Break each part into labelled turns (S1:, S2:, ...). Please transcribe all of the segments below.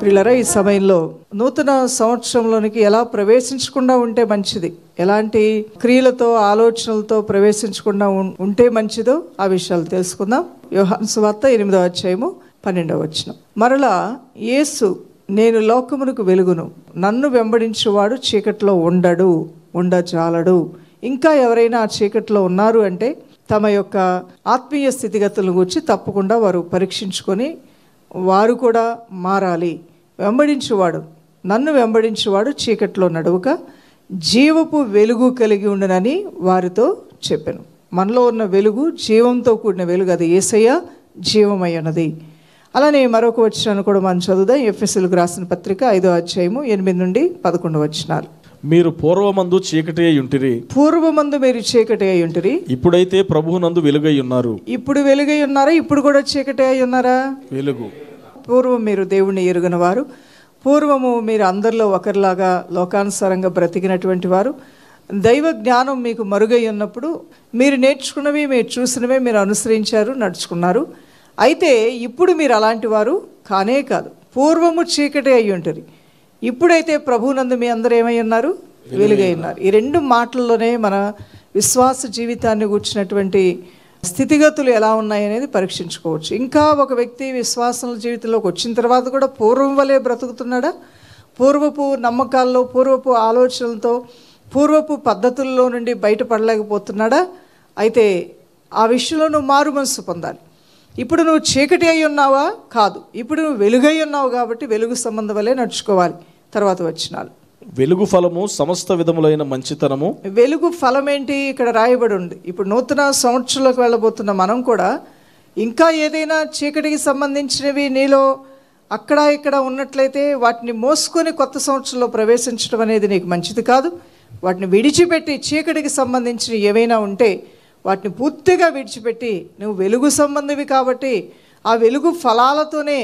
S1: ప్రియులారా, ఈ సమయంలో నూతన సంవత్సరంలోనికి ఎలా ప్రవేశించకుండా ఉంటే మంచిది, ఎలాంటి క్రియలతో ఆలోచనలతో ప్రవేశించకుండా ఉంటే మంచిదో ఆ విషయాలు తెలుసుకుందాం. యోహాను సువార్త 8వ అధ్యాయము 12వ వచనం. మరలా యేసు, నేను లోకమునకు వెలుగును, నన్ను వెంబడించువాడు చీకట్లో ఉండజాలడు. ఇంకా ఎవరైనా ఆ చీకట్లో ఉన్నారు అంటే తమ యొక్క ఆత్మీయ స్థితిగతులను గురించి తప్పకుండా వారు పరీక్షించుకొని వారు కూడా మారాలి. నన్ను వెంబడించువాడు చీకట్లో నడవక జీవపు వెలుగు కలిగి ఉండనని వారితో చెప్పాను. మనలో ఉన్న వెలుగు జీవంతో కూడిన వెలుగు, అది యేసయ్య జీవమై ఉన్నది. అలానే మరొక వచనాన్ని కూడా మనం చదువుదాం. ఎఫెసీయులకు రాసిన పత్రిక 5వ అధ్యాయము 8 నుండి 11 వచనాలు.
S2: మీరు పూర్వమందు చీకటి అయి ఉంటిరి,
S1: మీరు చీకటి అయి ఉంటిరి,
S2: ఇప్పుడైతే ప్రభువునందు వెలుగై ఉన్నారు.
S1: ఇప్పుడు వెలుగై ఉన్నారా? ఇప్పుడు కూడా చీకటి అయి ఉన్నారా?
S2: వెలుగు.
S1: పూర్వం మీరు దేవుణ్ణి ఎరుగని వారు, పూర్వము మీరు అందరిలో ఒకరిలాగా లోకానుసారంగా బ్రతికినటువంటి వారు, దైవ జ్ఞానం మీకు మరుగై ఉన్నప్పుడు మీరు నేర్చుకున్నవి, మీరు చూసినవే మీరు అనుసరించారు, నడుచుకున్నారు. అయితే ఇప్పుడు మీరు అలాంటి వారు కానే కాదు. పూర్వము చీకటి అయి ఉంటుంది, ఇప్పుడైతే ప్రభువునందు మీ అందరూ ఏమై ఉన్నారు? వెలుగై ఉన్నారు. ఈ రెండు మాటల్లోనే మన విశ్వాస జీవితాన్ని కూర్చున్నటువంటి స్థితిగతులు ఎలా ఉన్నాయనేది పరీక్షించుకోవచ్చు. ఇంకా ఒక వ్యక్తి విశ్వాసం జీవితంలోకి వచ్చిన తర్వాత కూడా పూర్వం వలె బ్రతుకుతున్నాడా? పూర్వపు నమ్మకాల్లో, పూర్వపు ఆలోచనలతో, పూర్వపు పద్ధతుల్లో నుండి బయటపడలేకపోతున్నాడా? అయితే ఆ విషయంలో నువ్వు మారు మనసు పొందాలి. ఇప్పుడు నువ్వు చీకటి అయి ఉన్నావా? కాదు, ఇప్పుడు నువ్వు వెలుగై ఉన్నావు కాబట్టి వెలుగు సంబంధం వలె నడుచుకోవాలి. తర్వాత వచనాలు.
S2: వెలుగు ఫలము సమస్త విధములైన మంచితనము.
S1: వెలుగు ఫలం ఏంటి? ఇక్కడ రాయబడి ఉంది. ఇప్పుడు నూతన సంవత్సరంలోకి వెళ్ళబోతున్న మనం కూడా ఇంకా ఏదైనా చీకటికి సంబంధించినవి నీలో అక్కడ ఇక్కడ ఉన్నట్లయితే వాటిని మోసుకొని కొత్త సంవత్సరంలో ప్రవేశించడం అనేది నీకు మంచిది కాదు. వాటిని విడిచిపెట్టి, చీకటికి సంబంధించిన ఏవైనా ఉంటే వాటిని పూర్తిగా విడిచిపెట్టి నువ్వు వెలుగు సంబంధివి కాబట్టి ఆ వెలుగు ఫలాలతోనే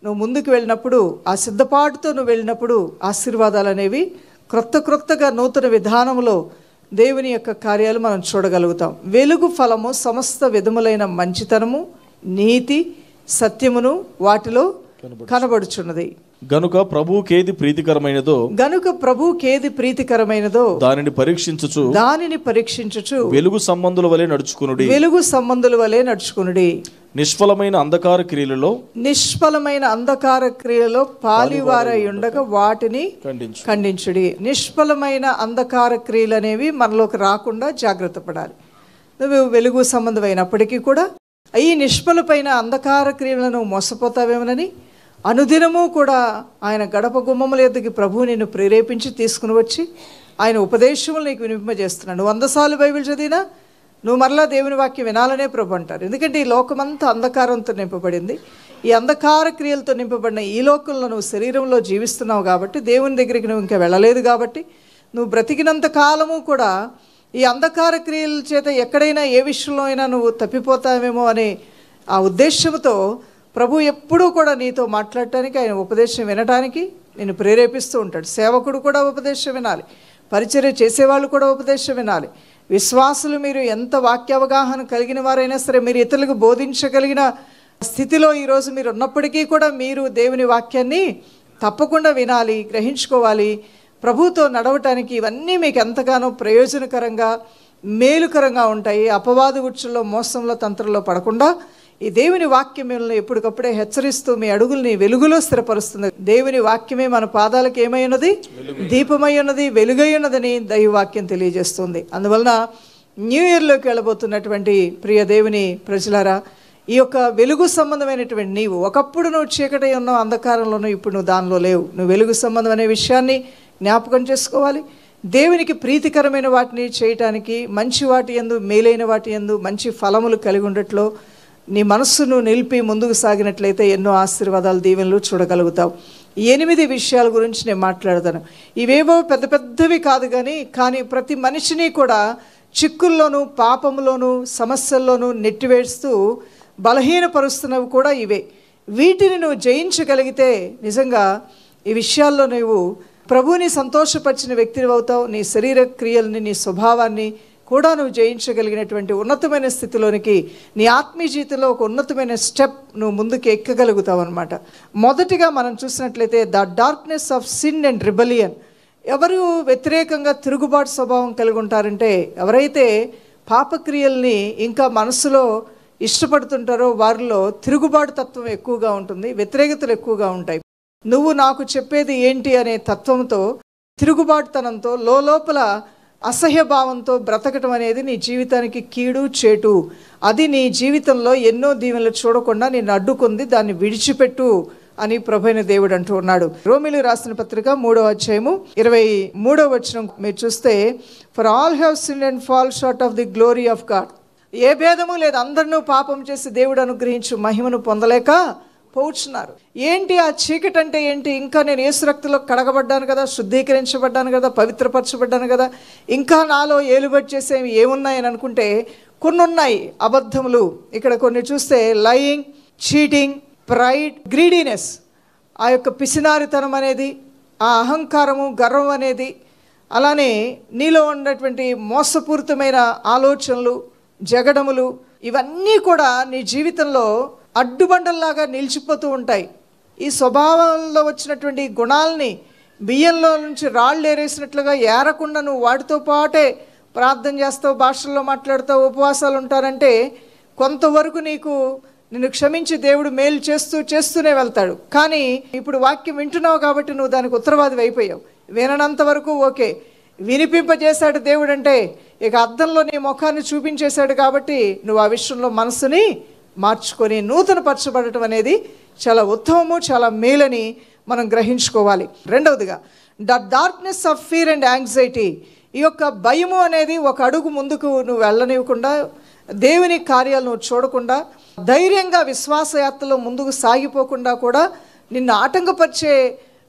S1: నువ్వు ముందుకు వెళ్ళినప్పుడు, ఆ సిద్ధపాటుతో నువ్వు వెళ్ళినప్పుడు ఆశీర్వాదాలు అనేవి క్రొత్తగా నూతన విధానంలో దేవుని యొక్క కార్యాలు మనం చూడగలుగుతాం. వెలుగు ఫలము సమస్త విధములైన మంచితనము, నీతి, సత్యమును వాటిలో కనబడుచున్నది.
S2: గనుక ప్రభువుకేది ప్రీతికరమైనదో దానిని పరీక్షించుచు వెలుగు సంబంధుల వలె నడుచుకొనుడి. నిష్ఫలమైన అంధకార క్రియలలో పాలివారై ఉండగా వాటిని ఖండించుడి. నిష్ఫలమైన అంధకార క్రియలు అనేవి మనలోకి రాకుండా జాగ్రత్త పడాలి. నువ్వు వెలుగు సంబంధమైనప్పటికీ కూడా ఈ నిష్ఫలమైన అంధకార క్రియలను మోసపోతావేమోనని అనుదినము కూడా ఆయన గడప గుమ్మముల ఎద్దకి ప్రభువు నిన్ను ప్రేరేపించి తీసుకుని వచ్చి ఆయన ఉపదేశములు నీకు వినిపింపజేస్తున్నాడు. 100 సార్లు బైబిల్ చదివినా నువ్వు మరలా దేవుని వాక్యం వినాలనే ప్రభు అంటారు. ఎందుకంటే ఈ లోకమంతా అంధకారంతో నింపబడింది. ఈ అంధకార క్రియలతో నింపబడిన ఈ లోకంలో నువ్వు శరీరంలో జీవిస్తున్నావు కాబట్టి, దేవుని దగ్గరికి నువ్వు ఇంకా వెళ్ళలేదు కాబట్టి, నువ్వు బ్రతికినంత కాలము కూడా ఈ అంధకార క్రియల చేత ఎక్కడైనా ఏ విషయంలో అయినా నువ్వు తప్పిపోతావేమో అనే ఆ ఉద్దేశంతో ప్రభు ఎప్పుడూ కూడా నీతో మాట్లాడటానికి, ఆయన ఉపదేశం వినటానికి నేను ప్రేరేపిస్తూ ఉంటాడు. సేవకుడు కూడా ఉపదేశం వినాలి, పరిచర్య చేసేవాళ్ళు కూడా ఉపదేశం వినాలి. విశ్వాసులు మీరు ఎంత వాక్యావగాహన కలిగిన వారైనా సరే, మీరు ఇతరులకు బోధించగలిగిన స్థితిలో ఈరోజు మీరు ఉన్నప్పటికీ కూడా మీరు దేవుని వాక్యాన్ని తప్పకుండా వినాలి, గ్రహించుకోవాలి. ప్రభుతో నడవటానికి ఇవన్నీ మీకు ఎంతగానో ప్రయోజనకరంగా, మేలుకరంగా ఉంటాయి. అపవాదు ఉచ్చుల్లో, మోసంలో, తంత్రంలో పడకుండా ఈ దేవుని వాక్యం మిమ్మల్ని ఎప్పటికప్పుడే హెచ్చరిస్తూ మీ అడుగుల్ని వెలుగులో స్థిరపరుస్తుంది. దేవుని వాక్యమే మన పాదాలకు ఏమై ఉన్నది? దీపమై ఉన్నది, వెలుగై ఉన్నదని దైవవాక్యం తెలియజేస్తుంది. అందువలన న్యూ ఇయర్లోకి వెళ్ళబోతున్నటువంటి ప్రియ దేవుని ప్రజలారా, ఈ యొక్క వెలుగు సంబంధమైనటువంటి నీవు ఒకప్పుడు నువ్వు చీకటి ఉన్నావు, అంధకారంలోనూ, ఇప్పుడు నువ్వు దానిలో లేవు. నువ్వు వెలుగు సంబంధం అనే విషయాన్ని జ్ఞాపకం చేసుకోవాలి. దేవునికి ప్రీతికరమైన వాటిని చేయటానికి, మంచి వాటి యందు, మేలైన వాటి యందు మంచి ఫలములు కలిగి ఉండట్లో నీ మనస్సును నిలిపి ముందుకు సాగినట్లయితే ఎన్నో ఆశీర్వాదాలు, దీవెనలు చూడగలుగుతావు. 8 విషయాల గురించి నేను మాట్లాడతాను. ఇవేవో పెద్దవి కాదు, కానీ ప్రతి మనిషిని కూడా చిక్కుల్లోనూ, పాపంలోనూ, సమస్యల్లోనూ నెట్టివేస్తూ బలహీనపరుస్తున్నవి కూడా ఇవే. వీటిని నువ్వు జయించగలిగితే నిజంగా ఈ విషయాల్లో నువ్వు ప్రభువుని సంతోషపరిచిన వ్యక్తివి అవుతావు. నీ శరీర క్రియల్ని, నీ స్వభావాన్ని,
S1: కూడా నువ్వు జయించగలిగినటువంటి ఉన్నతమైన స్థితిలోనికి, నీ ఆత్మీయ జీవితంలో ఒక ఉన్నతమైన స్టెప్ నువ్వు ముందుకు ఎక్కగలుగుతావు అనమాట. మొదటిగా మనం చూసినట్లయితే the darkness of sin and rebellion. ఎవరు వ్యతిరేకంగా తిరుగుబాటు స్వభావం కలిగి ఉంటారంటే, ఎవరైతే పాపక్రియల్ని ఇంకా మనసులో ఇష్టపడుతుంటారో వారిలో తిరుగుబాటు తత్వం ఎక్కువగా ఉంటుంది, వ్యతిరేకతలు ఎక్కువగా ఉంటాయి. నువ్వు నాకు చెప్పేది ఏంటి అనే తత్వంతో, తిరుగుబాటుతనంతో, లోపల అసహ్యభావంతో బ్రతకటం అనేది నీ జీవితానికి కీడు చేటు. అది నీ జీవితంలో ఎన్నో దీవెనలు చూడకుండా నిన్ను అడ్డుకుంది, దాన్ని విడిచిపెట్టు అని ప్రభువైన దేవుడు అంటూ ఉన్నాడు. రోమీయులకు రాసిన పత్రిక 3వ అధ్యాయము 23వ వచనం మీరు చూస్తే, for all have sinned and fall short of the glory of God. ఏ భేదము లేదు, అందరినూ పాపం చేసి దేవుడు అనుగ్రహించు మహిమను పొందలేక పోచున్నారు. ఏంటి ఆ చీకటి అంటే ఏంటి? ఇంకా నేను యేసు రక్తంలో కడగబడ్డాను కదా, శుద్ధీకరించబడ్డాను కదా, పవిత్రపరచబడ్డాను కదా, ఇంకా నాలో ఏలుబడి చేసేవి ఏమున్నాయని అనుకుంటే కొన్ని ఉన్నాయి. అబద్ధములు, ఇక్కడ కొన్ని చూస్తే లయింగ్, చీటింగ్, ప్రైడ్, గ్రీడీనెస్, ఆ యొక్క పిసినారితనం అనేది, ఆ అహంకారము, గర్వం అనేది, అలానే నీలో ఉన్నటువంటి మోసపూరితమైన ఆలోచనలు, జగడములు, ఇవన్నీ కూడా నీ జీవితంలో అడ్డుబండల్లాగా నిలిచిపోతూ ఉంటాయి. ఈ స్వభావంలో వచ్చినటువంటి గుణాలని బియ్యంలో నుంచి రాళ్ళు ఏరేసినట్లుగా ఏరకుండా నువ్వు వాటితో పాటే ప్రార్థన చేస్తావు, భాషల్లో మాట్లాడుతావు, ఉపవాసాలు ఉంటారంటే కొంతవరకు నిన్ను క్షమించి దేవుడు మేలు చేస్తూనే వెళ్తాడు. కానీ ఇప్పుడు వాక్యం వింటున్నావు కాబట్టి నువ్వు దానికి ఉత్తరవాది అయిపోయావు. విననంత వరకు ఓకే, వినిపింపజేశాడు దేవుడు అంటే ఇక అద్దంలో నీ ముఖాన్ని చూపించేశాడు కాబట్టి నువ్వు ఆ విషయంలో మనసుని మార్చుకొని నూతన పరచబడటం అనేది చాలా ఉత్తమము, చాలా మేలని మనం గ్రహించుకోవాలి. రెండవదిగా the darkness of fear and anxiety. ఈ యొక్క భయము అనేది ఒక అడుగు ముందుకు నువ్వు వెళ్ళనివ్వకుండా, దేవుని కార్యాలు నువ్వు చూడకుండా, ధైర్యంగా విశ్వాసయాత్రలో ముందుకు సాగిపోకుండా కూడా నిన్ను ఆటంకపరిచే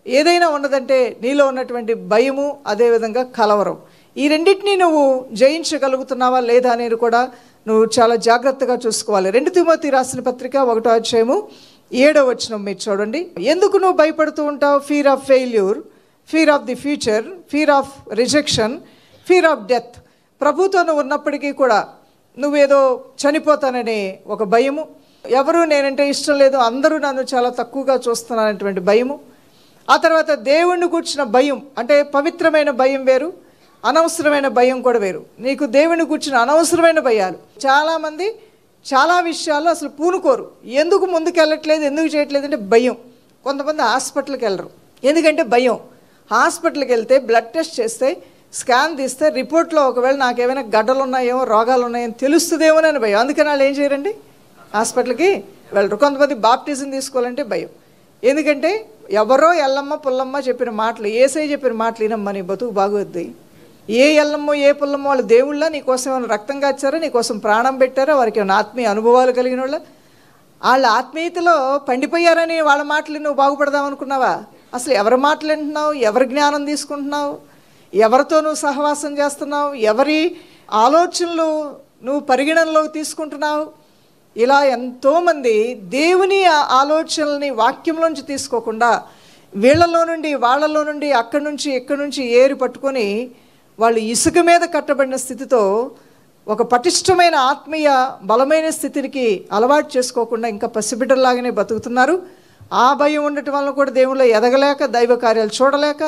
S1: ఏదైనా ఉన్నదంటే నీలో ఉన్నటువంటి భయము, అదేవిధంగా కలవరం. ఈ రెండింటినీ నువ్వు జయించగలుగుతున్నావా లేదా అనేది కూడా నువ్వు చాలా జాగ్రత్తగా చూసుకోవాలి. 2 తిమోతి రాసిన పత్రిక 1వ అధ్యాయము 7వ వచనం మీరు చూడండి. ఎందుకు నువ్వు భయపడుతూ ఉంటావు? Fear of failure, fear of the future, fear of rejection, fear of death. ప్రభుతో నువ్వు ఉన్నప్పటికీ కూడా నువ్వేదో చనిపోతాననే ఒక భయము, ఎవరు నేనంటే ఇష్టం లేదు, అందరూ నన్ను చాలా తక్కువగా చూస్తున్నానటువంటి భయము, ఆ తర్వాత దేవుణ్ణి కూర్చున్న భయం. అంటే పవిత్రమైన భయం వేరు, అనవసరమైన భయం కూడా వేరు. నీకు దేవుని కూర్చున్న అనవసరమైన భయాలు. చాలామంది చాలా విషయాల్లో అసలు పూనుకోరు. ఎందుకు ముందుకు వెళ్ళట్లేదు, ఎందుకు చేయట్లేదు అంటే భయం. కొంతమంది హాస్పిటల్కి వెళ్ళరు, ఎందుకంటే భయం. హాస్పిటల్కి వెళ్తే బ్లడ్ టెస్ట్ చేస్తే, స్కాన్ తీస్తే రిపోర్ట్లో ఒకవేళ నాకేమైనా గడ్డలు ఉన్నాయేమో, రోగాలు ఉన్నాయేమో తెలుస్తుందేమోనని భయం. అందుకని వాళ్ళు ఏం చేయరండి, హాస్పిటల్కి వెళ్ళరు. కొంతమంది బాప్టిజం తీసుకోవాలంటే భయం, ఎందుకంటే ఎవరో ఎల్లమ్మ పుల్లమ్మ చెప్పిన మాటలు, ఏసై చెప్పిన మాటలు వినమ్మా నీ బతుకు బాగోద్ది. ఏ ఎల్లమ్మో ఏ పుల్లమ్మో వాళ్ళు దేవుళ్ళ నీకోసం ఏమైనా రక్తం కాచారా, నీకోసం ప్రాణం పెట్టారా, వారికి ఏమైనా ఆత్మీయ అనుభవాలు కలిగిన వాళ్ళ ఆత్మీయతలో పండిపోయారని వాళ్ళ మాటలు నువ్వు బాగుపడదాం అనుకున్నావా? అసలు ఎవరి మాటలు వింటున్నావు, ఎవరి జ్ఞానం తీసుకుంటున్నావు, ఎవరితో నువ్వు సహవాసం చేస్తున్నావు, ఎవరి ఆలోచనలు నువ్వు పరిగణనలోకి తీసుకుంటున్నావు? ఇలా ఎంతోమంది దేవుని ఆలోచనల్ని వాక్యంలోంచి తీసుకోకుండా వీళ్ళలో నుండి వాళ్ళలో నుండి అక్కడి నుంచి ఇక్కడి నుంచి ఏరి పట్టుకొని వాళ్ళు ఇసుక మీద కట్టబడిన స్థితితో ఒక పటిష్టమైన ఆత్మీయ బలమైన స్థితికి అలవాటు చేసుకోకుండా ఇంకా పసిబిడ్డల్లాగానే బతుకుతున్నారు. ఆ భయం ఉండటం వల్ల కూడా దేవుళ్ళో ఎదగలేక, దైవ కార్యాలు చూడలేక,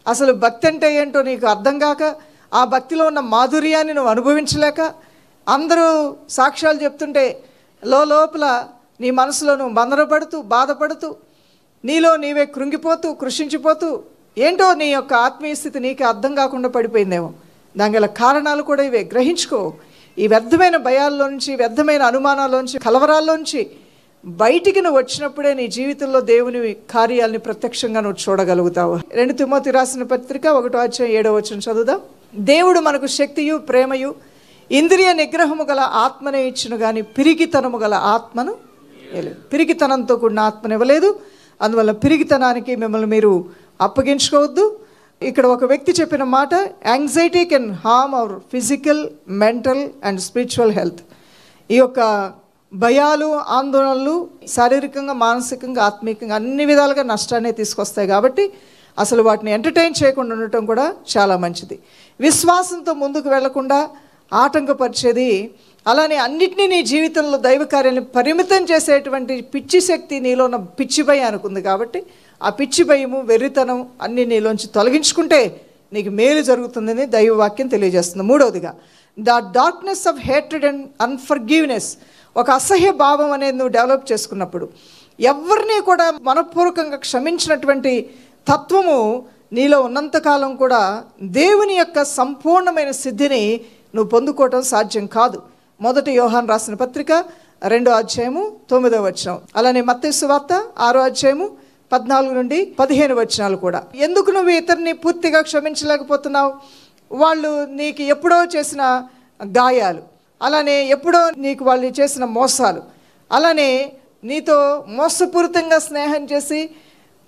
S1: అసలు భక్తి అంటే ఏంటో నీకు అర్థం కాక, ఆ భక్తిలో ఉన్న మాధుర్యాన్ని నువ్వు అనుభవించలేక, అందరూ సాక్ష్యాలు చెప్తుంటే లోపల నీ మనసులో నువ్వు బంధనపడుతూ, బాధపడుతూ, నీలో నీవే కృంగిపోతూ, కృషించిపోతూ, ఏంటో నీ యొక్క ఆత్మీయ స్థితి నీకు అర్థం కాకుండా పడిపోయిందేమో. దాని గల కారణాలు కూడా ఇవే. గ్రహించుకో. ఈ వ్యర్థమైన భయాల్లోంచి, వ్యర్థమైన అనుమానాల్లోంచి, కలవరాల్లోంచి బయటికి నువ్వు వచ్చినప్పుడే నీ జీవితంలో దేవుని కార్యాలని ప్రత్యక్షంగా నువ్వు చూడగలుగుతావు. 2 తిమోతి రాసిన పత్రిక 1వ అధ్యాయం 7వ వచనం చదువుదాం. దేవుడు మనకు శక్తియు ప్రేమయు ఇంద్రియ నిగ్రహము గల ఆత్మనే ఇచ్చును కానీ పిరికితనము గల ఆత్మను ఇవ్వలేదు. పిరికితనంతో కూడిన ఆత్మను ఇవ్వలేదు. అందువల్ల పిరికితనానికి మిమ్మల్ని మీరు అప్పగించుకోవద్దు. ఇక్కడ ఒక వ్యక్తి చెప్పిన మాట, anxiety can harm our physical, mental and spiritual health. ఈ యొక్క భయాలు, ఆందోళనలు శారీరకంగా, మానసికంగా, ఆత్మీయంగా అన్ని విధాలుగా నష్టాన్ని తీసుకొస్తాయి. కాబట్టి అసలు వాటిని ఎంటర్టైన్ చేయకుండా ఉండటం కూడా చాలా మంచిది. విశ్వాసంతో ముందుకు వెళ్లకుండా ఆటంకపరిచేది, అలానే అన్నిటినీ నీ జీవితంలో దైవ కార్యాన్ని పరిమితం చేసేటువంటి పిచ్చి శక్తి నీలో ఉన్న పిచ్చి భయం అనుకుంది. కాబట్టి ఆ పిచ్చి భయము, వెర్రితనం అన్నీ నీలోంచి తొలగించుకుంటే నీకు మేలు జరుగుతుందని దైవవాక్యం తెలియజేస్తుంది. మూడవదిగా, the darkness of hatred and unforgiveness. ఒక అసహ్య భావం అనేది నువ్వు డెవలప్ చేసుకున్నప్పుడు, ఎవరిని కూడా మనపూర్వకంగా క్షమించినటువంటి తత్వము నీలో ఉన్నంతకాలం కూడా దేవుని యొక్క సంపూర్ణమైన సిద్ధిని నువ్వు పొందుకోవటం సాధ్యం కాదు. 1 యోహాను రాసిన పత్రిక 2వ అధ్యాయము 9వ వచనం, అలానే మత్తయి సువార్త 6వ అధ్యాయము 14 నుండి 15 వచనాలు కూడా. ఎందుకు నువ్వు ఇతరుని పూర్తిగా క్షమించలేకపోతున్నావు? వాళ్ళు నీకు ఎప్పుడో చేసిన గాయాలు, అలానే ఎప్పుడో నీకు వాళ్ళు చేసిన మోసాలు, అలానే నీతో మోసపూరితంగా స్నేహం చేసి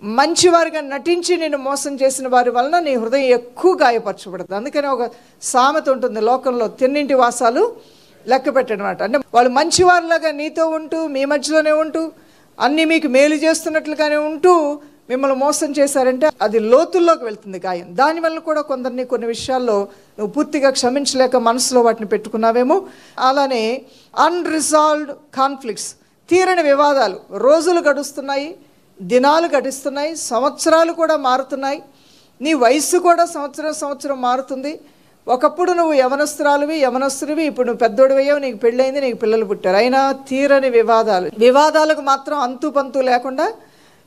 S1: మంచివారిగా నటించి నేను మోసం చేసిన వారి వలన నీ హృదయం ఎక్కువ గాయపరచబడుతుంది. అందుకని ఒక సామెత ఉంటుంది లోకంలో, తిన్నింటి వాసాలు లెక్క పెట్టనమాట. అంటే వాళ్ళు మంచివారిలాగా నీతో ఉంటూ, మీ మధ్యలోనే ఉంటూ, అన్నీ మీకు మేలు చేస్తున్నట్లుగానే ఉంటూ మిమ్మల్ని మోసం చేశారంటే అది లోతుల్లోకి వెళ్తుంది గాయం. దానివల్ల కూడా కొందరిని కొన్ని విషయాల్లో నువ్వు పూర్తిగా క్షమించలేక మనసులో వాటిని పెట్టుకున్నావేమో. అలానే అన్రిజాల్వ్డ్ కాన్ఫ్లిక్ట్స్, తీరని వివాదాలు. రోజులు గడుస్తున్నాయి, దినాలు గడుస్తున్నాయి, సంవత్సరాలు కూడా మారుతున్నాయి, నీ వయస్సు కూడా సంవత్సరం మారుతుంది. ఒకప్పుడు నువ్వు యవనస్తుడివి, ఇప్పుడు నువ్వు పెద్దోడివయ్యావు, నీకు పెళ్ళయింది, నీకు పిల్లలు పుట్టారు. అయినా తీరని వివాదాలకు మాత్రం అంతు పంతు లేకుండా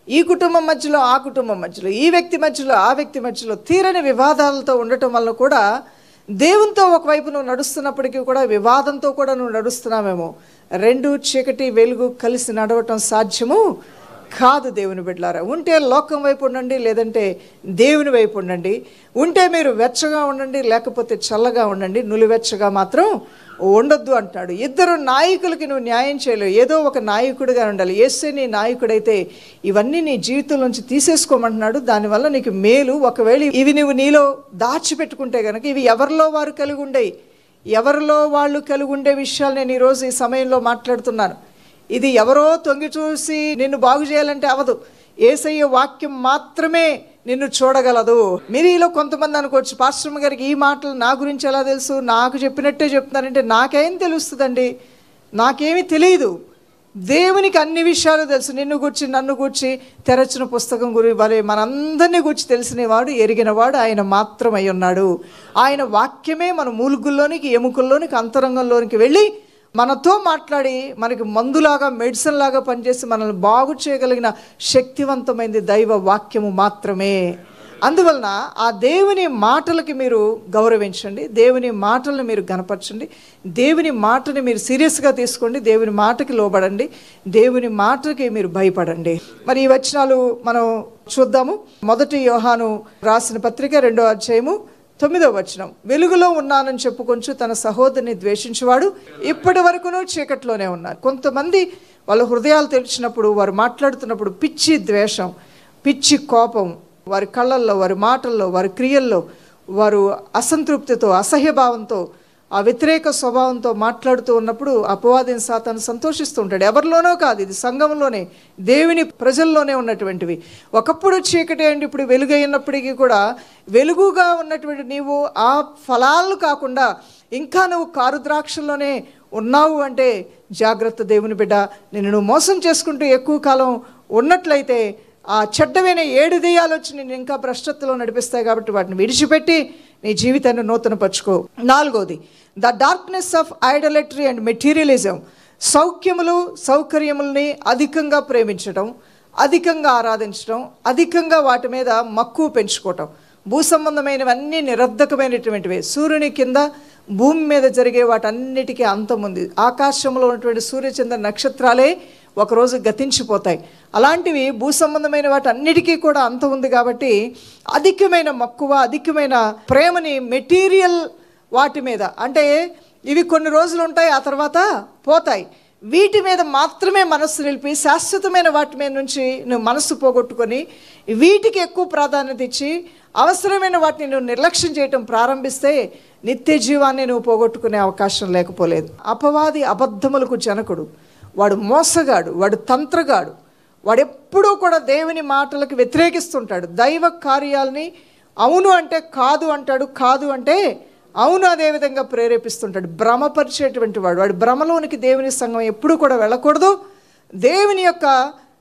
S1: ఈ కుటుంబం మధ్యలో, ఆ కుటుంబం మధ్యలో, ఈ వ్యక్తి మధ్యలో, ఆ వ్యక్తి మధ్యలో తీరని వివాదాలతో ఉండటం వల్ల కూడా దేవునితో ఒకవైపు నువ్వు నడుస్తున్నప్పటికీ కూడా వివాదంతో కూడా నువ్వు నడుస్తున్నావేమో. రెండు చీకటి వెలుగు కలిసి నడవటం సాధ్యము కాదు దేవుని బిడ్డలారా. ఉంటే లోకం వైపు ఉండండి, లేదంటే దేవుని వైపు ఉండండి. ఉంటే మీరు వెచ్చగా ఉండండి, లేకపోతే చల్లగా ఉండండి, నులివెచ్చగా మాత్రం ఉండొద్దు అంటాడు. ఇద్దరు నాయకులకి నువ్వు న్యాయం చేయలేవు, ఏదో ఒక నాయకుడిగా ఉండాలి. యేసే నీ నాయకుడైతే ఇవన్నీ నీ జీవితం నుంచి తీసేసుకోమంటున్నాడు. దానివల్ల నీకు మేలు. ఒకవేళ ఇవి నువ్వు నీలో దాచిపెట్టుకుంటే కనుక ఇవి ఎవరిలో వారు కలిగి ఉండేవి, ఎవరిలో వాళ్ళు కలిగి ఉండే విషయాలు నేను ఈరోజు ఈ సమయంలో మాట్లాడుతున్నాను. ఇది ఎవరో తొంగి చూసి నిన్ను బాగు చేయాలంటే అవదు. యేసయ్య వాక్యం మాత్రమే నిన్ను చూడగలదు. మీలో కొంతమంది అనుకోవచ్చు, పాస్టర్ గారికి ఈ మాటలు నా గురించి ఎలా తెలుసు, నాకు చెప్పినట్టే చెప్తున్నారంటే నాకేం తెలుస్తుందండి, నాకేమీ తెలియదు. దేవునికి అన్ని విషయాలు తెలుసు. నిన్ను గూర్చి, నన్ను గూర్చి తెరచిన పుస్తకం గురి మనందరినీ గూర్చి తెలిసినవాడు, ఎరిగినవాడు ఆయన మాత్రమై ఉన్నాడు. ఆయన వాక్యమే మన మూలుగుల్లోనికి, ఎముకల్లోనికి, అంతరంగంలోనికి వెళ్ళి మనతో మాట్లాడి మనకి మందులాగా, మెడిసిన్ లాగా పనిచేసి మనల్ని బాగు చేయగలిగిన శక్తివంతమైనది దైవ వాక్యము మాత్రమే. అందువలన ఆ దేవుని మాటలకి మీరు గౌరవించండి, దేవుని మాటలను మీరు గనపరచండి, దేవుని మాటని మీరు సీరియస్గా తీసుకోండి, దేవుని మాటకి లోబడండి, దేవుని మాటకి మీరు భయపడండి. మరి ఈ వచనాలు మనం చూద్దాము. 1 యోహాను రాసిన పత్రిక 2వ అధ్యాయము 9వ వచనం, వెలుగులో ఉన్నానని చెప్పుకొంచు తన సహోదరుని ద్వేషించేవాడు ఇప్పటి వరకును చీకట్లోనే ఉన్నారు. కొంతమంది వాళ్ళ హృదయాలు తెరిచినప్పుడు, వారు మాట్లాడుతున్నప్పుడు పిచ్చి ద్వేషం, పిచ్చి కోపం వారి కళ్ళల్లో, వారి మాటల్లో, వారి క్రియల్లో, వారు అసంతృప్తితో, అసహ్యభావంతో, ఆ వ్యతిరేక స్వభావంతో మాట్లాడుతూ ఉన్నప్పుడు అపవాదిని సాతాను సంతోషిస్తూ ఉంటాడు. ఎవరిలోనో కాదు, ఇది సంఘంలోనే, దేవుని ప్రజల్లోనే ఉన్నటువంటివి. ఒకప్పుడు చీకటి అండి, ఇప్పుడు వెలుగు అయినప్పటికీ కూడా వెలుగుగా ఉన్నటువంటి నీవు ఆ ఫలాలు కాకుండా ఇంకా నువ్వు కారు ద్రాక్షల్లోనే ఉన్నావు అంటే జాగ్రత్త దేవుని బిడ్డ. నిన్ను నువ్వు మోసం చేసుకుంటూ ఎక్కువ కాలం ఉన్నట్లయితే ఆ చెడ్డమైన 7 దెయ్యాలు వచ్చి నేను ఇంకా భ్రష్టత్వంలో నడిపిస్తాయి. కాబట్టి వాటిని విడిచిపెట్టి నీ జీవితాన్ని నూతనపరచుకో. 4వది, the darkness of idolatry and materialism. సౌకర్యముల్ని అధికంగా ప్రేమించడం, అధికంగా ఆరాధించడం, అధికంగా వాటి మీద మక్కువ పెంచుకోవటం. భూ సంబంధమైనవన్నీ నిరర్ధకమైనటువంటివి. సూర్యుని కింద భూమి మీద జరిగే వాటన్నిటికీ అంతం ఉంది. ఆకాశంలో ఉన్నటువంటి సూర్యచంద్ర నక్షత్రాలే ఒకరోజు గతించిపోతాయి. అలాంటివి భూ సంబంధమైన వాటి అన్నిటికీ కూడా అంతం ఉంది. కాబట్టి అధికమైన మక్కువ, అధికమైన ప్రేమని మెటీరియల్ వాటి మీద, అంటే ఇవి కొన్ని రోజులు ఉంటాయి, ఆ తర్వాత పోతాయి, వీటి మీద మాత్రమే మనస్సు నిలిపి శాశ్వతమైన వాటి మీద నుంచి నువ్వు మనస్సు పోగొట్టుకొని వీటికి ఎక్కువ ప్రాధాన్యత ఇచ్చి అవసరమైన వాటిని నువ్వు నిర్లక్ష్యం చేయటం ప్రారంభిస్తే నిత్య జీవాన్ని నువ్వు పోగొట్టుకునే అవకాశం లేకపోలేదు. అపవాది అబద్ధములకు జనకుడు, వాడు మోసగాడు, వాడు తంత్రగాడు, వాడు ఎప్పుడూ కూడా దేవుని మాటలకు వ్యతిరేకిస్తుంటాడు. దైవ కార్యాలని అవును అంటే కాదు అంటాడు, కాదు అంటే అవును, అదేవిధంగా ప్రేరేపిస్తుంటాడు. భ్రమపరిచేటువంటి వాడు భ్రమలోనికి దేవుని సంఘం ఎప్పుడూ కూడా వెళ్ళకూడదు. దేవుని యొక్క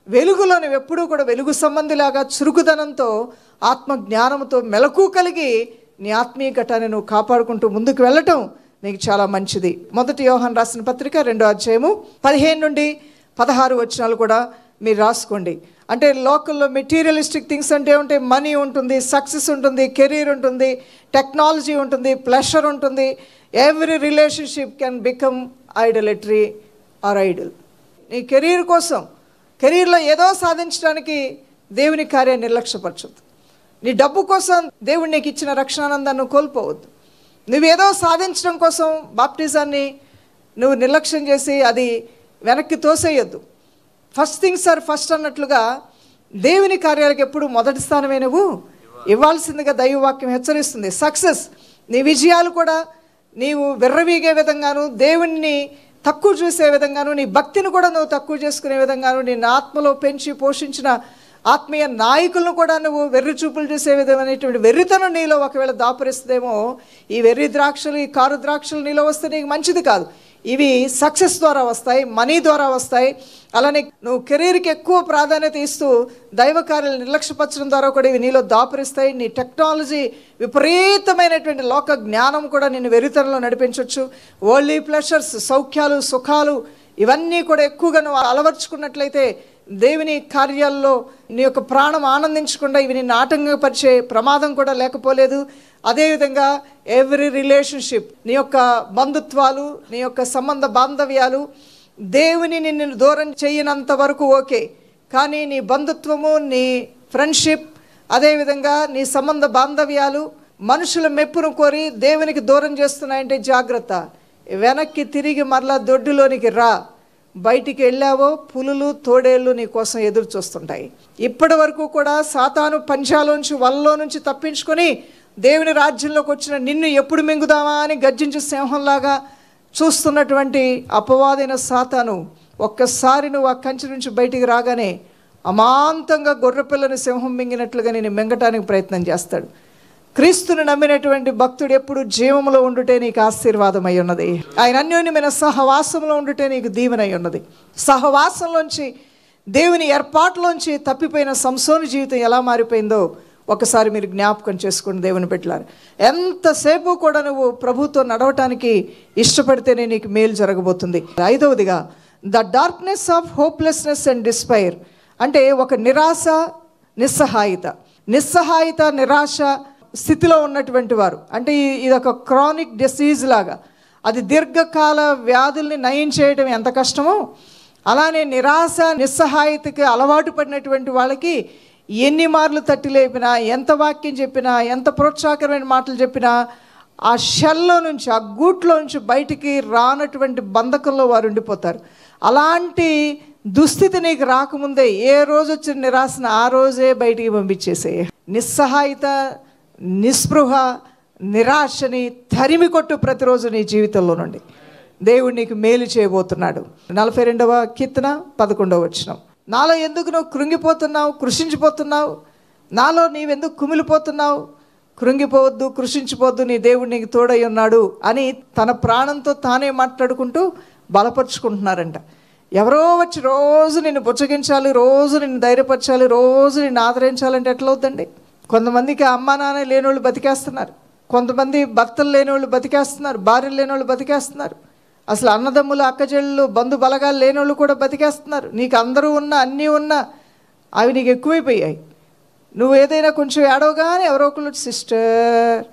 S1: వెలుగులో నువ్వు ఎప్పుడూ కూడా వెలుగు సంబంధిలాగా చురుకుదనంతో, ఆత్మ జ్ఞానంతో మెలకు కలిగి నీ ఆత్మీయ ఘటాన్ని నువ్వు కాపాడుకుంటూ ముందుకు వెళ్ళటం నీకు చాలా మంచిది. 1 యోహాను రాసిన పత్రిక 2వ అధ్యాయము 15 నుండి 16 వచనాలు కూడా మీరు రాసుకోండి. అంటే లోకల్లో మెటీరియలిస్టిక్ థింగ్స్ అంటే ఏమంటే మనీ ఉంటుంది, సక్సెస్ ఉంటుంది, కెరీర్ ఉంటుంది, టెక్నాలజీ ఉంటుంది, ప్లెషర్ ఉంటుంది. Every relationship can become idolatry or idol. నీ కెరీర్ కోసం, కెరీర్లో ఏదో సాధించడానికి దేవుని కార్యాన్ని నిర్లక్ష్యపరచొద్దు. నీ డబ్బు కోసం దేవుడు నీకు ఇచ్చిన రక్షణానందాన్ని కోల్పోవద్దు. నువ్వేదో సాధించడం కోసం బాప్టిజాన్ని నువ్వు నిర్లక్ష్యం చేసి అది వెనక్కి తోసేయొద్దు. ఫస్ట్ థింగ్స్ ఆర్ ఫస్ట్ అన్నట్లుగా దేవుని కార్యాలకు ఎప్పుడు మొదటి స్థానమే నువ్వు ఇవ్వాల్సిందిగా దైవవాక్యం హెచ్చరిస్తుంది. సక్సెస్, నీ విజయాలు కూడా నీవు విర్రవీగే విధంగాను, దేవుణ్ణి తక్కువ చూసే విధంగాను, నీ భక్తిని కూడా నువ్వు తక్కువ చేసుకునే విధంగాను, నిన్ను ఆత్మలో పెంచి పోషించిన ఆత్మీయ నాయకులను కూడా నువ్వు వెర్రి చూపులు చూసే విధమైనటువంటి వెర్రితనం నీలో ఒకవేళ దాపురిస్తుందేమో. ఈ వెర్రి ద్రాక్షలు, ఈ కారు ద్రాక్షలు నీలో వస్తే నీకు మంచిది కాదు. ఇవి సక్సెస్ ద్వారా వస్తాయి, మనీ ద్వారా వస్తాయి. అలానే నువ్వు కెరీర్కి ఎక్కువ ప్రాధాన్యత ఇస్తూ దైవ కార్యాలు నిర్లక్ష్యపరచడం ద్వారా కూడా ఇవి నీలో దాపురిస్తాయి. నీ టెక్నాలజీ, విపరీతమైనటువంటి లోక జ్ఞానం కూడా నిన్ను వెర్రితనంలో నడిపించవచ్చు. వరల్డ్లీ ప్లెషర్స్, సౌఖ్యాలు, సుఖాలు, ఇవన్నీ కూడా ఎక్కువగా నువ్వు అలవర్చుకున్నట్లయితే దేవుని కార్యాల్లో నీ యొక్క ప్రాణం ఆనందించకుండా ఇవి నిన్ను ఆటంకపరిచే ప్రమాదం కూడా లేకపోలేదు. అదేవిధంగా ఎవ్రీ రిలేషన్షిప్, నీ యొక్క బంధుత్వాలు, నీ యొక్క సంబంధ బాంధవ్యాలు దేవుని నిన్ను దూరం చేయనంత వరకు ఓకే. కానీ నీ బంధుత్వము, నీ ఫ్రెండ్షిప్, అదేవిధంగా నీ సంబంధ బాంధవ్యాలు మనుషుల మెప్పును కోరి దేవునికి దూరం చేస్తున్నాయంటే జాగ్రత్త. వెనక్కి తిరిగి మరలా దొడ్డులోనికి రా. బయటికి వెళ్ళావో పులులు, తోడేళ్ళు నీ కోసం ఎదురు చూస్తుంటాయి. ఇప్పటి వరకు కూడా సాతాను పంజాలోంచి, వలలో నుంచి తప్పించుకొని దేవుని రాజ్యంలోకి వచ్చిన నిన్ను ఎప్పుడు మింగుదామా అని గర్జించే సింహంలాగా చూస్తున్నటువంటి అపవాదైన సాతాను ఒక్కసారి నువ్వు ఆ కంచె నుంచి బయటికి రాగానే అమాంతంగా గొర్రెపిల్లని సింహం మింగినట్లుగా నేను మింగటానికి ప్రయత్నం చేస్తాడు. క్రీస్తుని నమ్మినటువంటి భక్తుడు ఎప్పుడు జీవములో ఉండుటే నీకు ఆశీర్వాదమై ఉన్నది. ఆయన అన్యోన్యమైన సహవాసంలో ఉండుటే నీకు దీవెనై ఉన్నది. సహవాసంలోంచి, దేవుని ఏర్పాటులోంచి తప్పిపోయిన సంసోను జీవితం ఎలా మారిపోయిందో ఒకసారి మీరు జ్ఞాపకం చేసుకుని దేవుని బిడ్డలారా, ఎంతసేపు కూడా నువ్వు ప్రభుతో నడవటానికి ఇష్టపడితేనే నీకు మేలు జరగబోతుంది. 5వదిగా the darkness of hopelessness and despair. అంటే ఒక నిరాశ, నిస్సహాయత, నిరాశ స్థితిలో ఉన్నటువంటి వారు. అంటే ఇదొక క్రానిక్ డిసీజ్ లాగా, అది దీర్ఘకాల వ్యాధుల్ని నయం చేయడం ఎంత కష్టమో, అలానే నిరాశ, నిస్సహాయతకి అలవాటు పడినటువంటి వాళ్ళకి ఎన్ని మార్లు తట్టి లేపినా, ఎంత వాక్యం చెప్పినా, ఎంత ప్రోత్సాహకరమైన మాటలు చెప్పినా ఆ షెల్లో నుంచి, ఆ గూట్లో నుంచి బయటికి రానటువంటి బంధకంలో వారు ఉండిపోతారు. అలాంటి దుస్థితి నీకు రాకముందే ఏ రోజు వచ్చిన నిరాశను ఆ రోజే బయటికి పంపించేసే. నిస్సహాయత, నిస్పృహ, నిరాశని తరిమి కొట్టు ప్రతిరోజు నీ జీవితంలో నుండి. దేవుడు నీకు మేలు చేయబోతున్నాడు. 42వ కీర్తన 11వ వచనం. నాలో ఎందుకు నువ్వు కృంగిపోతున్నావు, కృషించిపోతున్నావు? నాలో నీవెందుకు కుమిలిపోతున్నావు? కృంగిపోవద్దు, కృషించిపోవద్దు, నీ దేవుడు నీకు తోడై ఉన్నాడు అని తన ప్రాణంతో తానే మాట్లాడుకుంటూ బలపరుచుకుంటున్నారంట. ఎవరో వచ్చి రోజు నిన్ను బుచ్చగించాలి, రోజు నిన్ను ధైర్యపరచాలి, రోజు నిన్ను ఆదరించాలంటే ఎట్లా అవుతుందండి? కొంతమందికి అమ్మా నాన్న లేనోళ్ళు బతికేస్తున్నారు, కొంతమంది భర్తలు లేనోళ్ళు బతికేస్తున్నారు, భార్యలు లేనోళ్ళు బతికేస్తున్నారు, అసలు అన్నదమ్ములు, అక్కచెళ్ళు, బంధు బలగాలు లేనోళ్ళు కూడా బతికేస్తున్నారు. నీకు అందరూ ఉన్నా, అన్నీ ఉన్నా అవి నీకు ఎక్కువైపోయాయి. నువ్వు ఏదైనా కొంచెం ఏడవగానే ఎవరో ఒకళ్ళు సిస్టర్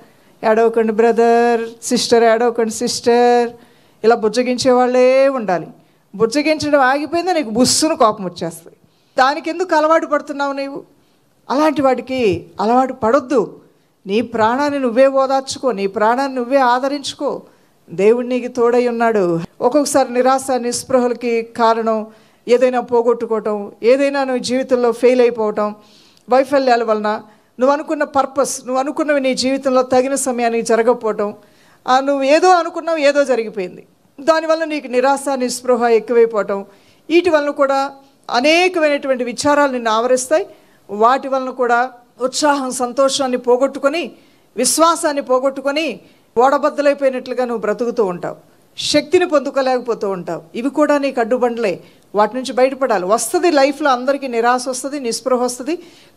S1: ఏడవకండి, బ్రదర్, సిస్టర్ ఏడవకండి, సిస్టర్, ఇలా బుజ్జగించే వాళ్ళే ఉండాలి. బుజ్జగించడం ఆగిపోయిందో నీకు బుస్సును కోపం వచ్చేస్తుంది. దానికి ఎందుకు అలవాటు పడుతున్నావు నీవు? అలాంటి వాటికి అలవాటు పడొద్దు. నీ ప్రాణాన్ని నువ్వే ఓదార్చుకో, నీ ప్రాణాన్ని నువ్వే ఆదరించుకో. దేవుడు నీకు తోడై ఉన్నాడు. ఒక్కొక్కసారి నిరాశ, నిస్పృహలకి కారణం ఏదైనా పోగొట్టుకోవటం, ఏదైనా నువ్వు జీవితంలో ఫెయిల్ అయిపోవటం, వైఫల్యాల వలన నువ్వు అనుకున్న పర్పస్, నువ్వు అనుకున్నవి నీ జీవితంలో తగిన సమయానికి జరగకపోవటం, నువ్వు ఏదో అనుకున్నావు, ఏదో జరిగిపోయింది. దానివల్ల నీకు నిరాశ, నిస్పృహ ఎక్కువైపోవటం, వీటి వలన కూడా అనేకమైనటువంటి విచారాలు నిన్ను ఆవరిస్తాయి. వాటి వలన కూడా ఉత్సాహం, సంతోషాన్ని పోగొట్టుకొని, విశ్వాసాన్ని పోగొట్టుకొని ఓడబద్దలైపోయినట్లుగా నువ్వు బ్రతుకుతూ ఉంటావు, శక్తిని పొందుకోలేకపోతూ ఉంటావు. ఇవి కూడా నీకు అడ్డుబండలే. వాటి నుంచి బయటపడాలి. వస్తుంది లైఫ్లో, అందరికీ నిరాశ వస్తుంది, నిస్పృహ వస్తుంది.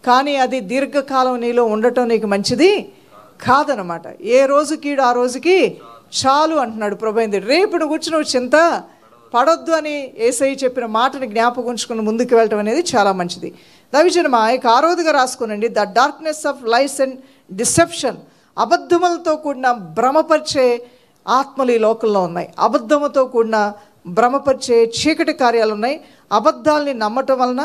S1: కానీ అది దీర్ఘకాలం నీలో ఉండటం నీకు మంచిది కాదనమాట. ఏ రోజు కీడు ఆ రోజుకి చాలు అంటున్నాడు ప్రభువైన. రేపు నువ్వు కూర్చుని చింత పడొద్దు అని యేసయ్య చెప్పిన మాటని జ్ఞాపకం ఉంచుకుని ముందుకు వెళ్ళటం అనేది చాలా మంచిది. దైవజనమా, 6వదిగా రాసుకోనండి. The darkness of lies and deception. అబద్ధములతో కూడిన భ్రమపరిచే ఆత్మలు ఈ లోకంలో ఉన్నాయి. అబద్ధముతో కూడిన భ్రమపరిచే చీకటి కార్యాలు ఉన్నాయి. అబద్ధాలని నమ్మటం వలన,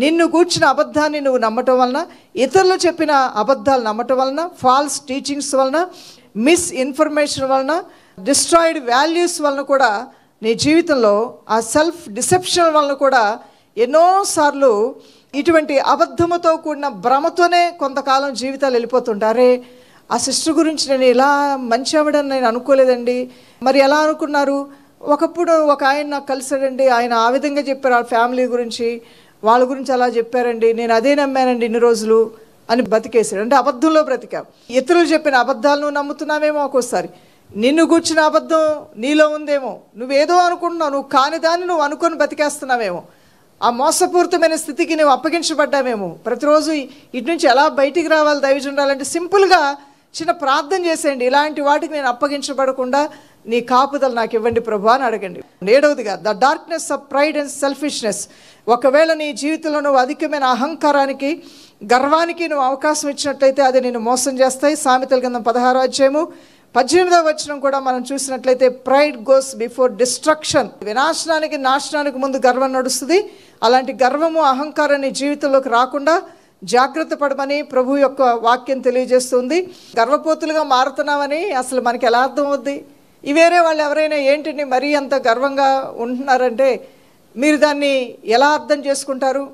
S1: నిన్ను కూర్చిన అబద్ధాన్ని నువ్వు నమ్మటం వలన, ఇతరులు చెప్పిన అబద్ధాలు నమ్మటం వలన, ఫాల్స్ టీచింగ్స్ వలన, మిస్ఇన్ఫర్మేషన్ వలన, డిస్ట్రాయిడ్ వాల్యూస్ వలన కూడా నీ జీవితంలో ఆ సెల్ఫ్ డిసెప్షన్ వలన కూడా ఎన్నోసార్లు ఇటువంటి అబద్ధముతో కూడిన భ్రమతోనే కొంతకాలం జీవితాలు వెళ్ళిపోతుంటారే. ఆ సిస్టర్ గురించి నేను ఇలా మంచి ఆవిడని నేను అనుకోలేదండి. మరి ఎలా అనుకున్నారు? ఒకప్పుడు ఒక ఆయన నాకు కలిసాడండి, ఆయన ఆ విధంగా చెప్పారు వాళ్ళ ఫ్యామిలీ గురించి, వాళ్ళ గురించి అలా చెప్పారండి, నేను అదే నమ్మానండి ఇన్ని రోజులు అని బతికేశాడు. అంటే అబద్ధంలో బ్రతికావు. ఇతరులు చెప్పిన అబద్ధాలను నమ్ముతున్నావేమో, ఒక్కోసారి నిన్ను కూర్చున్న అబద్ధం నీలో ఉందేమో, నువ్వేదో అనుకుంటున్నావు, నువ్వు కాని దాన్ని నువ్వు అనుకొని బతికేస్తున్నావేమో, ఆ మోసపూరితమైన స్థితికి నువ్వు అప్పగించబడ్డావేమో. ప్రతిరోజు ఇటు నుంచి ఎలా బయటికి రావాలి దైవజనుడాలంటే సింపుల్గా చిన్న ప్రార్థన చేసేయండి. ఇలాంటి వాటికి నేను అప్పగించబడకుండా నీ కాపుదలు నాకు ఇవ్వండి ప్రభు అని అడగండి. 7వదిగా the darkness of pride and selfishness. ఒకవేళ నీ జీవితంలో నువ్వు అధికమైన అహంకారానికి, గర్వానికి నువ్వు అవకాశం ఇచ్చినట్లయితే అది నేను మోసం చేస్తాయి. సామెతల గ్రంథం 16వ అధ్యాయము 18వ వచనం కూడా మనం చూసినట్లయితే ప్రైడ్ గోస్ బిఫోర్ డిస్ట్రక్షన్. వినాశనానికి, నాశనానికి ముందు గర్వం నడుస్తుంది. అలాంటి గర్వము, అహంకారం నీ జీవితంలోకి రాకుండా జాగ్రత్త పడమని ప్రభు యొక్క వాక్యం తెలియజేస్తుంది. గర్వపోతులుగా మారుతున్నామని అసలు మనకి ఎలా అర్థం అవుద్ది? ఈ వేరే వాళ్ళు ఎవరైనా ఏంటిని మరీ అంత గర్వంగా ఉంటున్నారంటే మీరు దాన్ని ఎలా అర్థం చేసుకుంటారు?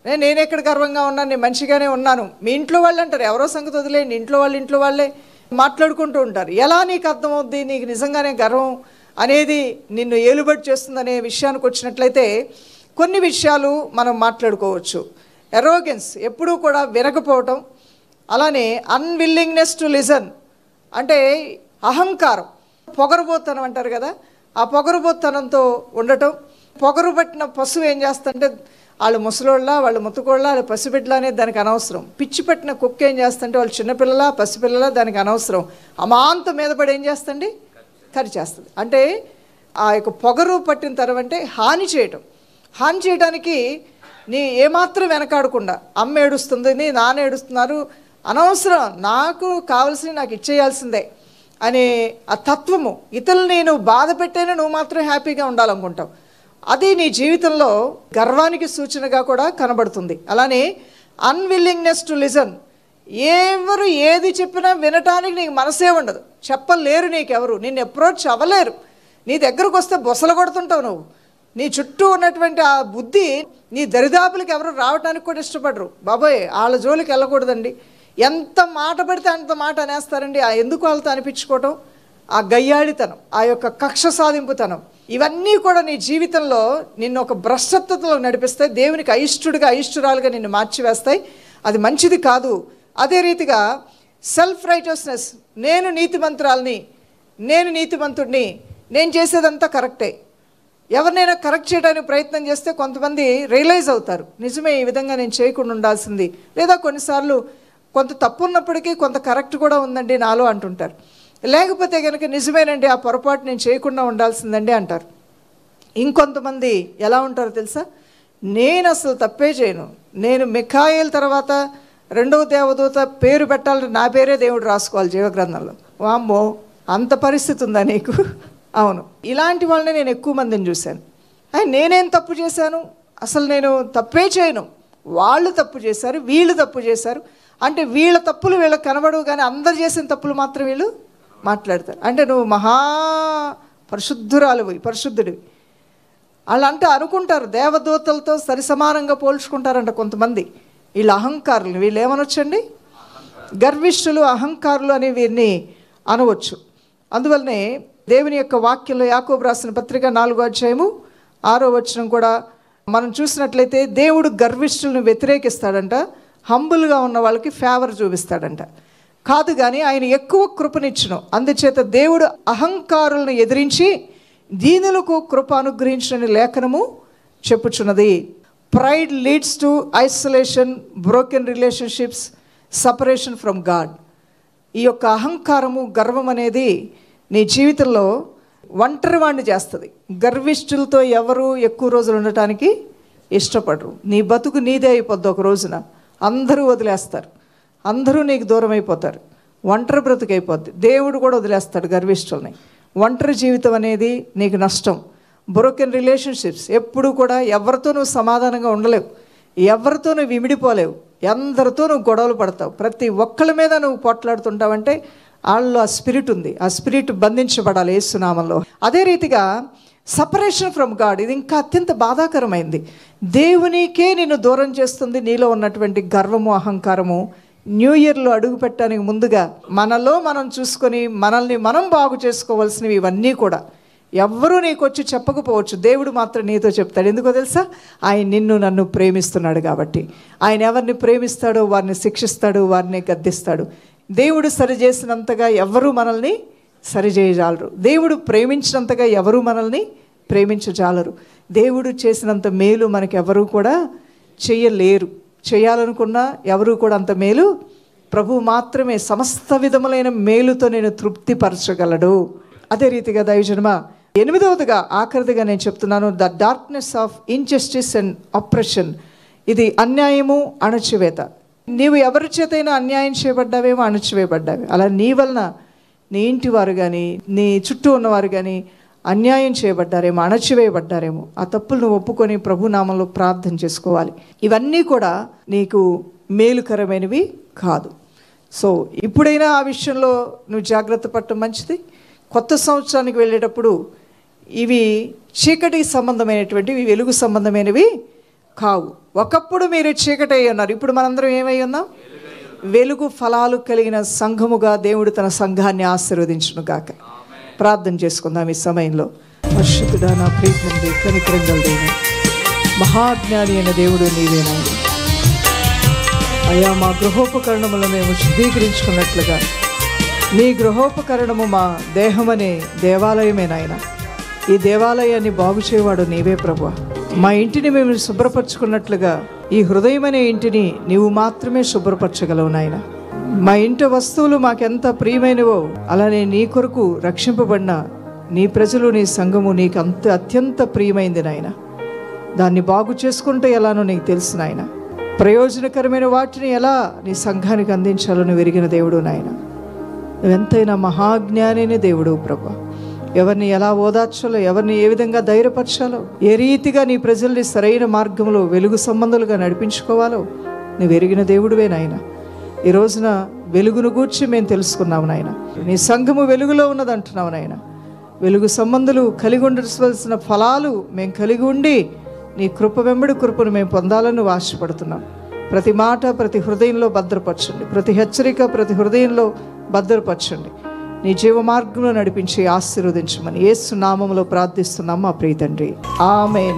S1: నేను ఎక్కడ గర్వంగా ఉన్నాను, నేను మంచిగానే ఉన్నాను. మీ ఇంట్లో వాళ్ళు అంటారు, ఎవరో సంగతి వదిలేండి, ఇంట్లో వాళ్ళే మాట్లాడుకుంటూ ఉంటారు. ఎలా నీకు అర్థమవుద్ది నీకు నిజంగానే గర్వం అనేది నిన్ను ఏలుబడి చేస్తుందనే విషయానికి వచ్చినట్లయితే కొన్ని విషయాలు మనం మాట్లాడుకోవచ్చు. ఎరోగెన్స్, ఎప్పుడూ కూడా వినకపోవటం. అలానే అన్విల్లింగ్నెస్ టు లిజన్, అంటే అహంకారం, పొగరుబోతనం అంటారు కదా, ఆ పొగరుబోతనంతో ఉండటం. పొగరు పట్టిన పశువు ఏం చేస్తుంటే వాళ్ళు ముసలోళ్ళ, వాళ్ళు ముత్తకోళ్ళ, వాళ్ళు పసిబిడ్డల అనేది దానికి అనవసరం. పిచ్చి పట్టిన కుక్క ఏం చేస్తుంటే వాళ్ళు చిన్నపిల్లల, పసిపిల్లల, దానికి అనవసరం. అమాంతం మీద పడి ఏం చేస్తుంది? కరి చేస్తుంది. అంటే ఆ యొక్క పొగరు పట్టిన తర్వాత అంటే హాని చేయడానికి నీ ఏమాత్రం వెనకాడకుండా, అమ్మ ఏడుస్తుంది, నాన్న ఏడుస్తున్నారు, అనవసరం, నాకు కావాల్సింది నాకు ఇచ్చేయాల్సిందే అనే ఆ తత్వము. ఇతరులు నేను బాధ పెట్టేనే నువ్వు మాత్రం హ్యాపీగా ఉండాలనుకుంటావు. అది నీ జీవితంలో గర్వానికి సూచనగా కూడా కనబడుతుంది. అలానే అన్విల్లింగ్నెస్ టు లిజన్, ఎవరు ఏది చెప్పినా వినటానికి నీకు మనసే ఉండదు. చెప్పలేరు నీకెవరు, నిన్ను అప్రోచ్ అవ్వలేరు. నీ దగ్గరకు వస్తే బొసలు కొడుతుంటావు నువ్వు. నీ చుట్టూ ఉన్నటువంటి ఆ బుద్ధి నీ దరిదాపులకు ఎవరు రావడానికి కూడా ఇష్టపడరు. బాబోయ్ వాళ్ళ జోలికి వెళ్ళకూడదండి. ఎంత మాట పడితే అంత మాట అనేస్తారండి. ఆ ఎందుకు వాళ్ళతో అనిపించుకోవటం, ఆ గయ్యాడితనం, ఆ యొక్క కక్ష సాధింపుతనం, ఇవన్నీ కూడా నీ జీవితంలో నిన్ను ఒక భ్రష్టత్వంలో నడిపిస్తాయి. దేవునికి అయిష్టురాలుగా నిన్ను మార్చివేస్తాయి. అది మంచిది కాదు. అదే రీతిగా సెల్ఫ్ రైటస్నెస్, నేను నీతిమంతురాల్ని, నేను నీతిమంతుడిని, నేను చేసేదంతా కరెక్టే. ఎవరినైనా కరెక్ట్ చేయడానికి ప్రయత్నం చేస్తే కొంతమంది రియలైజ్ అవుతారు, నిజమే ఈ విధంగా నేను చేయకుండా ఉండాల్సింది, లేదా కొన్నిసార్లు కొంత తప్పు ఉన్నప్పటికీ కొంత కరెక్ట్ కూడా ఉందండి నాలో అంటుంటారు. లేకపోతే కనుక నిజమేనండి ఆ పొరపాటు నేను చేయకుండా ఉండాల్సిందండి అంటారు. ఇంకొంతమంది ఎలా ఉంటారో తెలుసా? నేను అసలు తప్పే చేయను, నేను మిఖాయేల్ తర్వాత 2వ దేవదూత పేరు పెట్టాలంటే నా పేరే దేవుడు రాసుకోవాలి జీవగ్రంథంలో. వామ్మో, అంత పరిస్థితి ఉందా నీకు? అవును, ఇలాంటి వాళ్ళని నేను ఎక్కువ మందిని చూశాను. నేనేం తప్పు చేశాను? అసలు నేను తప్పే చేయను, వాళ్ళు తప్పు చేశారు, వీళ్ళు తప్పు చేశారు అంటే వీళ్ళ తప్పులు వీళ్ళకి కనబడవు, కానీ అందరు చేసిన తప్పులు మాత్రం వీళ్ళు మాట్లాడతారు. అంటే నువ్వు మహా పరిశుద్ధుడివి వాళ్ళు అంటే అనుకుంటారు. దేవదూతలతో సరిసమానంగా పోల్చుకుంటారంట కొంతమంది. వీళ్ళ అహంకారులు, వీళ్ళు ఏమనొచ్చండి? గర్విష్ఠులు, అహంకారులు అని వీరిని అనవచ్చు. అందువల్లనే దేవుని యొక్క వాక్యంలో యాకోబు రాసిన పత్రిక 4వ అధ్యాయము 6వ వచనం కూడా మనం చూసినట్లయితే దేవుడు గర్విష్ఠులను వ్యతిరేకిస్తాడంట, హంబుల్గా ఉన్న వాళ్ళకి ఫేవర్ చూపిస్తాడంట. కాదు, కానీ ఆయన ఎక్కువ కృపనిచ్చును. అందుచేత దేవుడు అహంకారులను ఎదిరించి దీనులకు కృప అనుగ్రహించిన లేఖనము చెప్పుచున్నది. Pride leads to isolation, broken relationships, separation from God. ఈ యొక్క అహంకారము, గర్వం అనేది నీ జీవితంలో ఒంటరి వాడిని చేస్తుంది. గర్విష్ఠులతో ఎవరు ఎక్కువ రోజులు ఉండటానికి ఇష్టపడరు. నీ బతుకు నీదే అయిపోద్ది. ఒక రోజున అందరూ వదిలేస్తారు, అందరూ నీకు దూరం అయిపోతారు, ఒంటరి బ్రతుకు అయిపోద్ది. దేవుడు కూడా వదిలేస్తాడు గర్విష్ఠుల్ని. ఒంటరి జీవితం అనేది నీకు నష్టం. బ్రోకెన్ రిలేషన్షిప్స్, ఎప్పుడు కూడా ఎవరితో నువ్వు సమాధానంగా ఉండలేవు, ఎవరితో నువ్వు విమిడిపోలేవు, అందరితో నువ్వు గొడవలు పడతావు, ప్రతి ఒక్కళ్ళ మీద నువ్వు పోట్లాడుతుంటావంటే వాళ్ళలో ఆ స్పిరిట్ ఉంది. ఆ స్పిరిట్ బంధించబడాలి యేసునామంలో. అదే రీతిగా సపరేషన్ ఫ్రమ్ గాడ్, ఇది ఇంకా అత్యంత బాధాకరమైంది. దేవునికే నిన్ను దూరం చేస్తుంది నీలో ఉన్నటువంటి గర్వము, అహంకారము. న్యూ ఇయర్లో అడుగు పెట్టడానికి ముందుగా మనలో మనం చూసుకొని మనల్ని మనం బాగు చేసుకోవాల్సినవి ఇవన్నీ కూడా ఎవ్వరూ నీకు వచ్చి చెప్పకపోవచ్చు, దేవుడు మాత్రం నీతో చెప్తాడు. ఎందుకో తెలుసా? ఆయన నిన్ను నన్ను ప్రేమిస్తున్నాడు కాబట్టి. ఆయన ఎవరిని ప్రేమిస్తాడో వారిని శిక్షిస్తాడు, వారిని గద్దిస్తాడు. దేవుడు సరిచేసినంతగా ఎవరూ మనల్ని సరిచేయజాలరు. దేవుడు ప్రేమించినంతగా ఎవరూ మనల్ని ప్రేమించజాలరు. దేవుడు చేసినంత మేలు మనకి ఎవరూ కూడా చేయలేరు. చేయాలనుకున్నా ఎవరూ కూడా అంత మేలు ప్రభువు మాత్రమే సమస్త విధములైన మేలుతో నేను తృప్తిపరచగలడు. అదే రీతిగా దైవజనమా, 8వదిగా ఆఖరిదిగా నేను చెప్తున్నాను, the darkness of injustice and oppression. ఇది అన్యాయము, అణచివేత. నీవు ఎవరి చేతైనా అన్యాయం చేయబడ్డావేమో, అణచివేయబడ్డావి. అలా నీ వలన నీ ఇంటి వారు కానీ నీ చుట్టూ ఉన్నవారు కానీ అన్యాయం చేయబడ్డారేమో, అణచివేయబడ్డారేమో. ఆ తప్పులు నువ్వు ఒప్పుకొని ప్రభునామంలో ప్రార్థన చేసుకోవాలి. ఇవన్నీ కూడా నీకు మేలుకరమైనవి కాదు. సో ఇప్పుడైనా ఆ విషయంలో నువ్వు జాగ్రత్త పడటం మంచిది. కొత్త సంవత్సరానికి వెళ్ళేటప్పుడు ఇవి చీకటికి సంబంధమైనటువంటివి, వెలుగు సంబంధమైనవి కావు. ఒకప్పుడు మీరు చీకటి అయి ఉన్నారు, ఇప్పుడు మనందరం ఏమై ఉన్నాం? వెలుగు ఫలాలు కలిగిన సంఘముగా దేవుడు తన సంఘాన్ని ఆశీర్వదించును గాక. ప్రార్థన చేసుకుందాం ఈ సమయంలో. పరిశుద్ధుడా, నా ప్రియతండ్రి, కనికరం కలిగిన మహాజ్ఞాని అయిన దేవుడు నీవేనాయన. అయ్యా, మా గృహోపకరణములను మేము శుద్ధీకరించుకున్నట్లుగా నీ గృహోపకరణము మా దేహమనే దేవాలయమే నాయన. ఈ దేవాలయాన్ని బాగు చేయవాడు నీవే ప్రభువా. మా ఇంటిని మేము శుభ్రపరచుకున్నట్లుగా ఈ హృదయం అనే ఇంటిని నీవు మాత్రమే శుభ్రపరచగలవు నాయన. మా ఇంటి వస్తువులు మాకెంత ప్రియమైనవో అలానే నీ కొరకు రక్షింపబడిన నీ ప్రజలు, నీ సంఘము నీకు అత్యంత ప్రియమైంది నాయన. దాన్ని బాగు చేసుకుంటే ఎలానో నీకు తెలుసు నాయన. ప్రయోజనకరమైన వాటిని ఎలా నీ సంఘానికి అందించాలో నువ్వు ఎరిగిన దేవుడు నాయన. నువ్వెంతైనా మహాజ్ఞానైన దేవుడు ప్రభా. ఎవరిని ఎలా ఓదార్చాలో, ఎవరిని ఏ విధంగా ధైర్యపరచాలో, ఏ రీతిగా నీ ప్రజల్ని సరైన మార్గంలో వెలుగు సంబంధాలుగా నడిపించుకోవాలో నువ్వు ఎరిగిన దేవుడివే నాయన. ఈ రోజున వెలుగును గూర్చి మేము తెలుసుకున్నాము నాయన. నీ సంఘము వెలుగులో ఉన్నదంటున్నావు నాయన. వెలుగు సంబంధులు కలిగి ఉండవలసిన ఫలాలు మేము కలిగి ఉండి నీ కృప వెంబడి కృపను మేము పొందాలని ఆశపడుతున్నాం. ప్రతి మాట ప్రతి హృదయంలో భద్రపరచండి. ప్రతి హెచ్చరిక ప్రతి హృదయంలో భద్రపరచండి. నీ జీవ మార్గంలో నడిపించి ఆశీర్వదించమని యేసు నామములో ప్రార్థిస్తున్నాము మా ప్రియ తండ్రి. ఆమేన్.